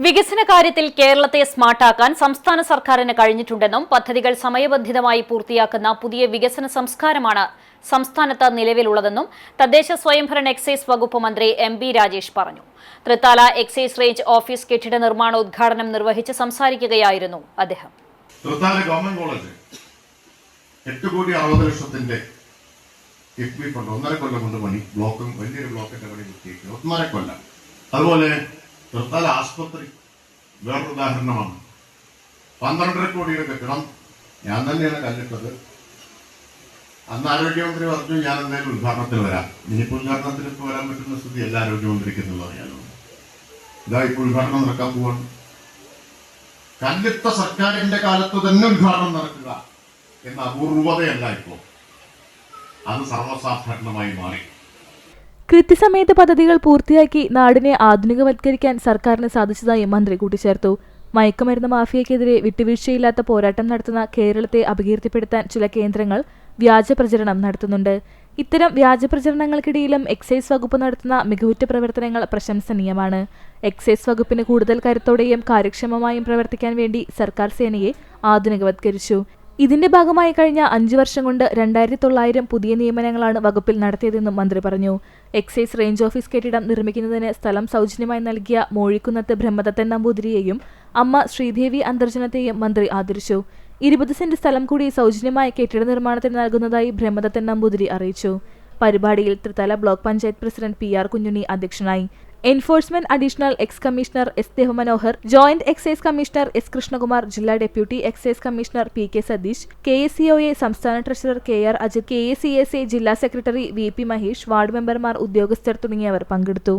വികസന കാര്യത്തിൽ കേരളത്തെ സ്മാർട്ടാക്കാൻ സംസ്ഥാന സർക്കാരിന് കഴിഞ്ഞിട്ടുണ്ടെന്നും പദ്ധതികൾ സമയബന്ധിതമായി പൂർത്തിയാക്കുന്ന പുതിയ വികസന സംസ്കാരമാണ് സംസ്ഥാനത്ത് നിലവിലുള്ളതെന്നും തദ്ദേശ സ്വയംഭരണ എക്സൈസ് വകുപ്പ് മന്ത്രി എം.ബി. രാജേഷ് പറഞ്ഞു. തൃത്താല എക്സൈസ് റേഞ്ച് ഓഫീസ് കെട്ടിട നിർമ്മാണോദ്ഘാടനം നിർവഹിച്ച് സംസാരിക്കുകയായിരുന്നു അദ്ദേഹം. Thrithala government college 8,60,00,000 KIIFB fund 1.5 കൊല്ലം കൊണ്ട് പണി, ബ്ലോക്കും വലിയൊരു ബ്ലോക്കിന്റെ പണി പൂർത്തിയാക്കി 1.5 കൊല്ലം. അതുപോലെ തൃത്താല ആശുപത്രി വേറൊരു ഉദാഹരണമാണ്. 12.5 കോടിയുടെ കെട്ടിടം ഞാൻ തന്നെയാണ് കല്ലിട്ടത്. അന്ന് ആരോഗ്യമന്ത്രി പറഞ്ഞു ഞാൻ എന്തായാലും ഉദ്ഘാടനത്തിൽ വരാം. ഇനിയിപ്പോൾ ഉദ്ഘാടനത്തിൽ ഇപ്പോൾ വരാൻ പറ്റുന്ന സ്ഥിതി എല്ലാ ആരോഗ്യമന്ത്രിക്കെന്നുള്ള അറിയാലോ. ഇതാ ഇപ്പോൾ ഉദ്ഘാടനം നടക്കാൻ പോവാണ്. കല്ലിട്ട സർക്കാരിന്റെ കാലത്ത് തന്നെ ഉദ്ഘാടനം നടക്കുക എന്ന അപൂർവതയല്ല ഇപ്പോൾ, അത് സർവ്വസാധാരണമായി മാറി. കൃത്യസമയത്ത് പദ്ധതികൾ പൂർത്തിയാക്കി നാടിനെ ആധുനികവത്കരിക്കാൻ സർക്കാരിന് സാധിച്ചതായി മന്ത്രി കൂട്ടിച്ചേർത്തു. മയക്കുമരുന്ന് മാഫിയക്കെതിരെ വിട്ടുവീഴ്ചയില്ലാത്ത പോരാട്ടം നടത്തുന്ന കേരളത്തെ അപകീർത്തിപ്പെടുത്താൻ ചില കേന്ദ്രങ്ങൾ വ്യാജ പ്രചരണം നടത്തുന്നുണ്ട്. ഇത്തരം വ്യാജ പ്രചരണങ്ങൾക്കിടയിലും എക്സൈസ് വകുപ്പ് നടത്തുന്ന മികവുറ്റ പ്രവർത്തനങ്ങൾ പ്രശംസനീയമാണ്. എക്സൈസ് വകുപ്പിന് കൂടുതൽ കരുത്തോടെയും കാര്യക്ഷമമായും പ്രവർത്തിക്കാൻ വേണ്ടി സർക്കാർ സേനയെ ആധുനികവത്കരിച്ചു. ഇതിന്റെ ഭാഗമായി കഴിഞ്ഞ 5 വർഷം കൊണ്ട് 2,900 പുതിയ നിയമനങ്ങളാണ് വകുപ്പിൽ നടത്തിയതെന്നും മന്ത്രി പറഞ്ഞു. എക്സൈസ് റേഞ്ച് ഓഫീസ് കെട്ടിടം നിർമ്മിക്കുന്നതിന് സ്ഥലം സൗജന്യമായി നൽകിയ മോഴിക്കുന്നത്ത് ബ്രഹ്മദത്തൻ നമ്പൂതിരിയെയും അമ്മ ശ്രീദേവി അന്തർജനത്തെയും മന്ത്രി ആദരിച്ചു. 20 സെന്റ് സ്ഥലം കൂടി സൗജന്യമായി കെട്ടിട നിർമ്മാണത്തിന് നൽകുന്നതായി ബ്രഹ്മദത്തൻ നമ്പൂതിരി അറിയിച്ചു. പരിപാടിയിൽ Thrithala block panchayat president P R. Kunjunni അധ്യക്ഷനായി. Enforcement additional ex commissioner S Devamanohar, joint excise commissioner S Krishnakumar, ജില്ലാ deputy excise commissioner P K. Satheesh, KSCOA സംസ്ഥാന ട്രഷറർ K.R. അജിത്, KACSA ജില്ലാ സെക്രട്ടറി V.P. മഹേഷ്, വാർഡ് മെമ്പർമാർ, ഉദ്യോഗസ്ഥർ തുടങ്ങിയവർ പങ്കെടുത്തു.